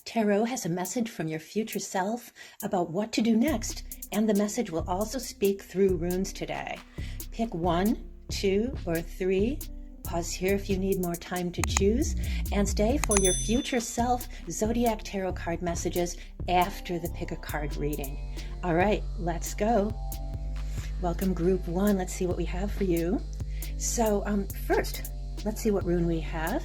Tarot has a message from your future self about what to do next, and the message will also speak through runes today. Pick 1, 2, or 3. Pause here if you need more time to choose, and stay for your future self Zodiac Tarot card messages after the pick a card reading. All right, let's go. Welcome group 1. Let's see what we have for you. So first, let's see what rune we have.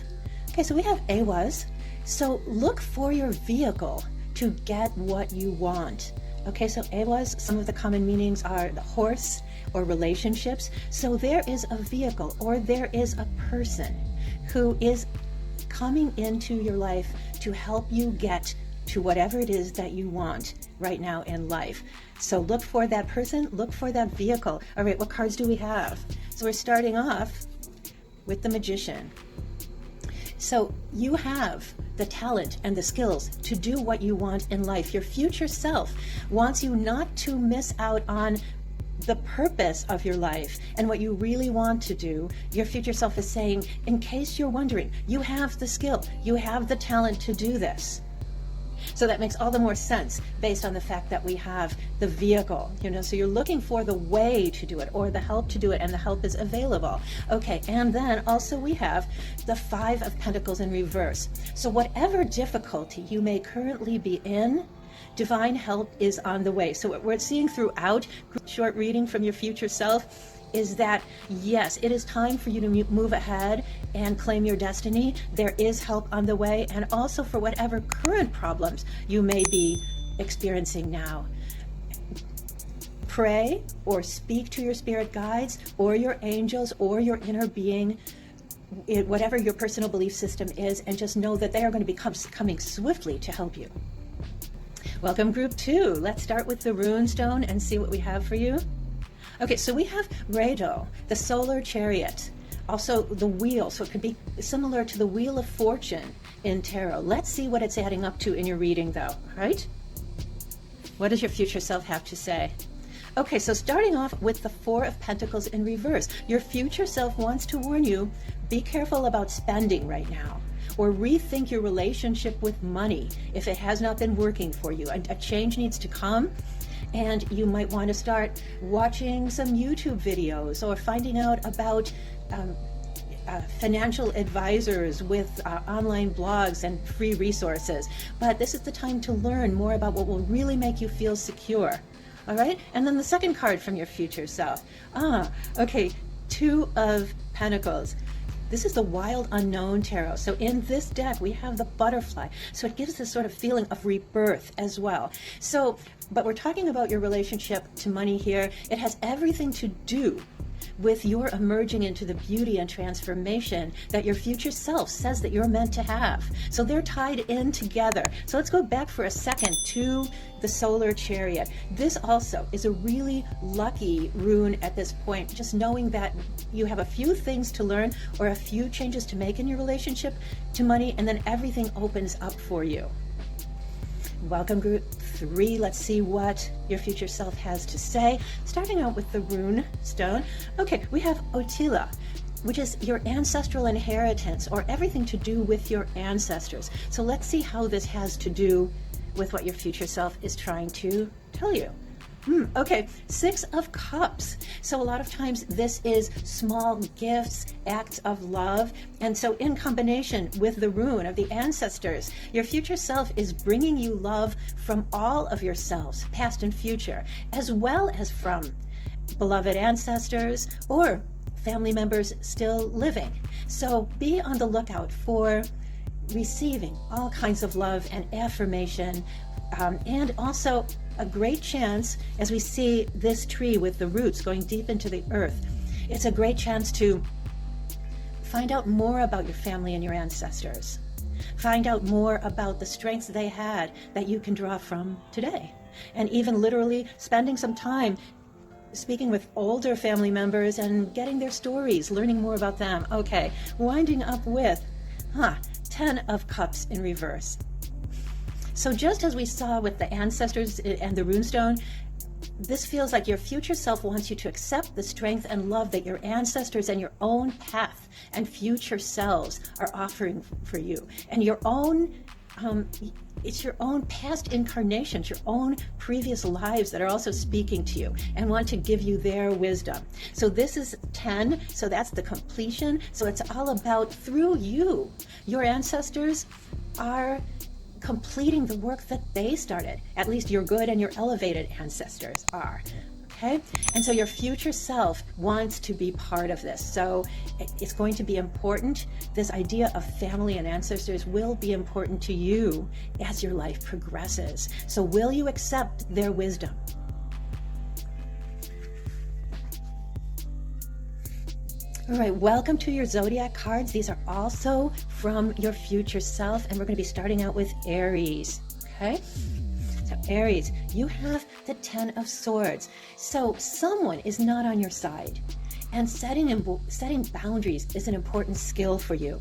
Okay, so we have Awas. So look for your vehicle to get what you want. Okay, so Awas, some of the common meanings are the horse or relationships. So there is a vehicle or there is a person who is coming into your life to help you get to whatever it is that you want right now in life. So look for that person, look for that vehicle. All right, what cards do we have? So we're starting off with the Magician. So you have the talent and the skills to do what you want in life. Your future self wants you not to miss out on the purpose of your life and what you really want to do. Your future self is saying, in case you're wondering, you have the skill, you have the talent to do this. So that makes all the more sense based on the fact that we have the vehicle, so you're looking for the way to do it or the help to do it, and the help is available. Okay, and then also we have the 5 of Pentacles in reverse. So whatever difficulty you may currently be in, divine help is on the way. So what we're seeing throughout short reading from your future self is that, yes, it is time for you to move ahead and claim your destiny. There is help on the way, and also for whatever current problems you may be experiencing now. Pray or speak to your spirit guides or your angels or your inner being, whatever your personal belief system is, and just know that they are going to be coming swiftly to help you. Welcome group 2. Let's start with the rune stone and see what we have for you. Okay, so we have Rado, the solar chariot, also the wheel, so it could be similar to the Wheel of Fortune in tarot. Let's see what it's adding up to in your reading, though, right? What does your future self have to say? Okay, so starting off with the 4 of Pentacles in reverse, your future self wants to warn you, be careful about spending right now, or rethink your relationship with money if it has not been working for you. A change needs to come. And you might want to start watching some YouTube videos or finding out about financial advisors with online blogs and free resources. But this is the time to learn more about what will really make you feel secure. All right? And then the second card from your future self. Okay, 2 of Pentacles. This is the Wild Unknown Tarot. So in this deck, we have the butterfly. So it gives this sort of feeling of rebirth as well. So, but we're talking about your relationship to money here. It has everything to do with your emerging into the beauty and transformation that your future self says that you're meant to have. So they're tied in together. So let's go back for a second to the solar chariot. This also is a really lucky rune at this point, just knowing that you have a few things to learn or a few changes to make in your relationship to money, and then everything opens up for you. Welcome group 3. Let's see what your future self has to say. Starting out with the rune stone. Okay, we have Otila, which is your ancestral inheritance or everything to do with your ancestors. So let's see how this has to do with what your future self is trying to tell you. Okay, 6 of Cups. So a lot of times this is small gifts, acts of love. And so in combination with the rune of the ancestors, your future self is bringing you love from all of yourselves, past and future, as well as from beloved ancestors or family members still living. So be on the lookout for receiving all kinds of love and affirmation, and also a great chance, as we see this tree with the roots going deep into the earth, it's a great chance to find out more about your family and your ancestors. Find out more about the strengths they had that you can draw from today. And even literally spending some time speaking with older family members and getting their stories, learning more about them. Okay, winding up with 10 of Cups in reverse. So just as we saw with the ancestors and the runestone, this feels like your future self wants you to accept the strength and love that your ancestors and your own path and future selves are offering for you. And your own it's your own past incarnations, your own previous lives that are also speaking to you and want to give you their wisdom. So this is 10, so that's the completion. So it's all about, through you, your ancestors are completing the work that they started. At least your good and your elevated ancestors are. Okay? And so your future self wants to be part of this. So it's going to be important. This idea of family and ancestors will be important to you as your life progresses. So will you accept their wisdom? All right, welcome to your Zodiac cards. These are also from your future self, and we're going to be starting out with Aries. Okay? So Aries, you have the 10 of Swords. So someone is not on your side, and setting boundaries is an important skill for you,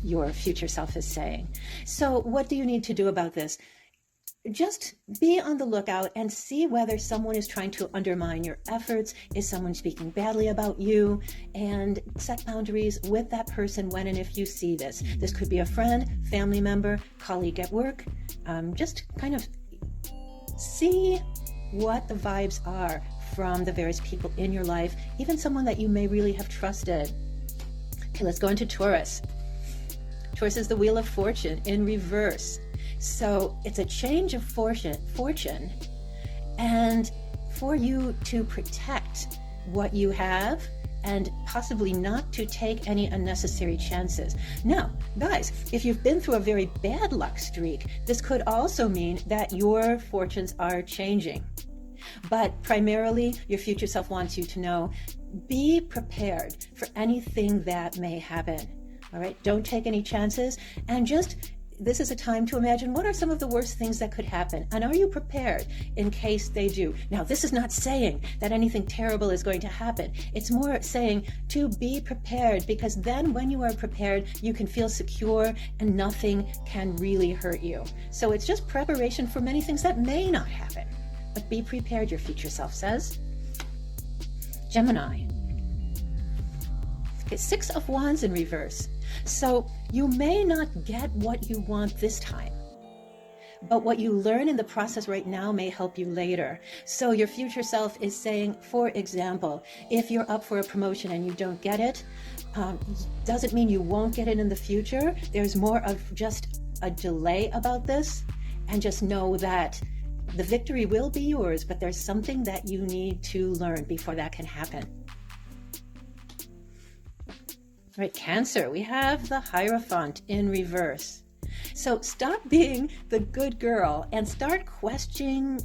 your future self is saying. So what do you need to do about this? Just be on the lookout and see whether someone is trying to undermine your efforts. Is someone speaking badly about you? And set boundaries with that person when and if you see this. This could be a friend, family member, colleague at work. Just kind of see what the vibes are from the various people in your life, even someone that you may really have trusted. Okay, let's go into Taurus. Taurus is the Wheel of Fortune in reverse. So it's a change of fortune, and for you to protect what you have and possibly not to take any unnecessary chances. Now, guys, if you've been through a very bad luck streak, this could also mean that your fortunes are changing. But primarily, your future self wants you to know, be prepared for anything that may happen. All right, don't take any chances, and this is a time to imagine what are some of the worst things that could happen, and are you prepared in case they do? Now, this is not saying that anything terrible is going to happen. It's more saying to be prepared, because then when you are prepared, you can feel secure and nothing can really hurt you. So it's just preparation for many things that may not happen. But be prepared, your future self says. Gemini. Okay, 6 of Wands in reverse. So you may not get what you want this time, but what you learn in the process right now may help you later. So your future self is saying, for example, if you're up for a promotion and you don't get it, doesn't mean you won't get it in the future. There's more of just a delay about this, and just know that the victory will be yours, but there's something that you need to learn before that can happen. All right, Cancer, we have the Hierophant in reverse. So stop being the good girl and start questioning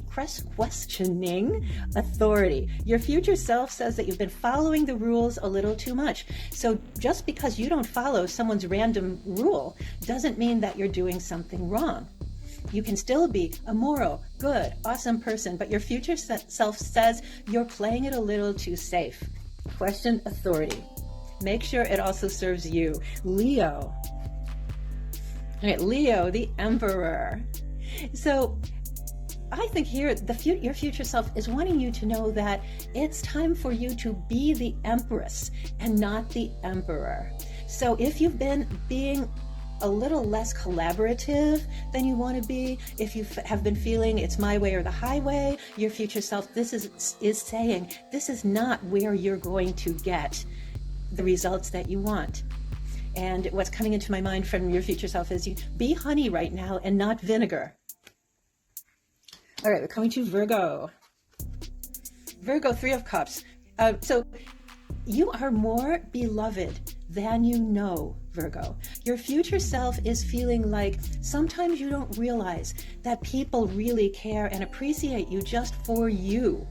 authority. Your future self says that you've been following the rules a little too much. So just because you don't follow someone's random rule doesn't mean that you're doing something wrong. You can still be a moral, good, awesome person, but your future self says you're playing it a little too safe. Question authority. Make sure it also serves you. Leo. All right, Leo, the Emperor. So I think here your future self is wanting you to know that it's time for you to be the Empress and not the Emperor. So if you've been being a little less collaborative than you want to be, if you have been feeling it's my way or the highway, your future self is saying this is not where you're going to get the results that you want. And what's coming into my mind from your future self is you be honey right now and not vinegar. All right, we're coming to Virgo. Virgo, 3 of Cups. So you are more beloved than you know, Virgo. Your future self is feeling like sometimes you don't realize that people really care and appreciate you just for you.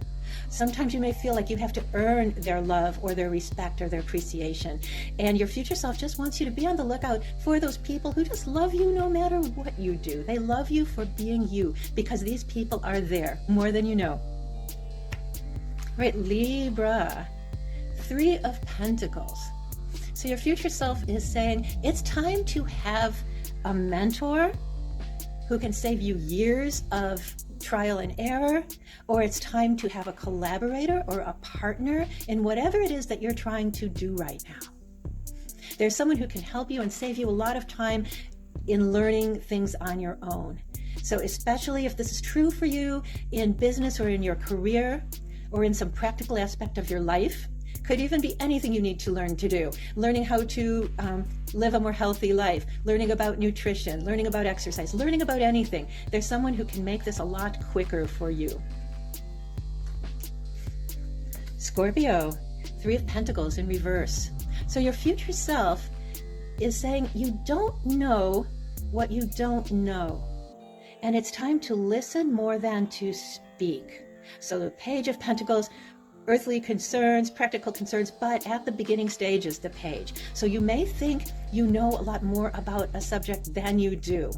Sometimes you may feel like you have to earn their love or their respect or their appreciation. And your future self just wants you to be on the lookout for those people who just love you no matter what you do. They love you for being you, because these people are there more than you know. Right, Libra, 3 of Pentacles. So your future self is saying it's time to have a mentor who can save you years of trial and error, or it's time to have a collaborator or a partner in whatever it is that you're trying to do right now. There's someone who can help you and save you a lot of time in learning things on your own. So especially if this is true for you in business or in your career or in some practical aspect of your life, could even be anything you need to learn to do. Learning how to live a more healthy life, learning about nutrition, learning about exercise, learning about anything. There's someone who can make this a lot quicker for you. Scorpio, Three of Pentacles in reverse. So your future self is saying you don't know what you don't know. And it's time to listen more than to speak. So the Page of Pentacles, earthly concerns, practical concerns, but at the beginning stage is the page. So you may think you know a lot more about a subject than you do.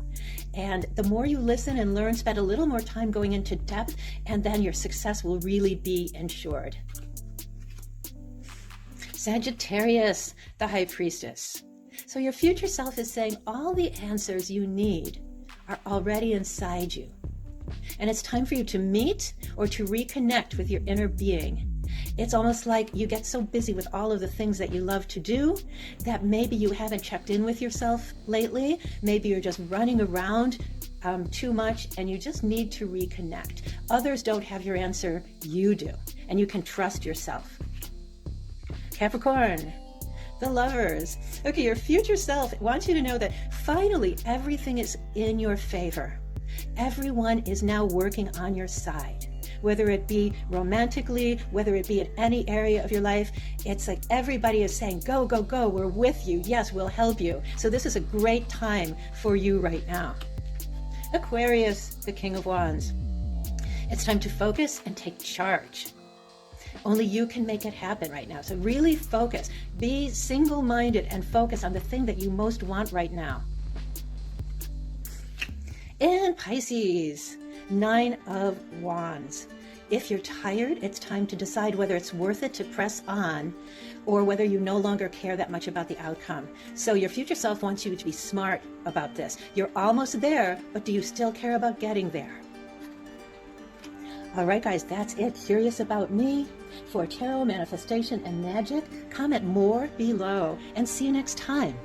And the more you listen and learn, spend a little more time going into depth, and then your success will really be ensured. Sagittarius, the High Priestess. So your future self is saying all the answers you need are already inside you. And it's time for you to meet or to reconnect with your inner being. It's almost like you get so busy with all of the things that you love to do that maybe you haven't checked in with yourself lately. Maybe you're just running around too much and you just need to reconnect. Others don't have your answer, you do. And you can trust yourself. Capricorn, the Lovers. Okay, your future self wants you to know that finally everything is in your favor. Everyone is now working on your side. Whether it be romantically, whether it be in any area of your life, it's like everybody is saying, go, go, go, we're with you. Yes, we'll help you. So this is a great time for you right now. Aquarius, the King of Wands. It's time to focus and take charge. Only you can make it happen right now. So really focus. Be single-minded and focus on the thing that you most want right now. And Pisces, Nine of Wands. If you're tired, it's time to decide whether it's worth it to press on or whether you no longer care that much about the outcome. So your future self wants you to be smart about this. You're almost there, but do you still care about getting there? All right, guys, that's it. Curious about me? For tarot, manifestation, and magic? Comment more below, and see you next time.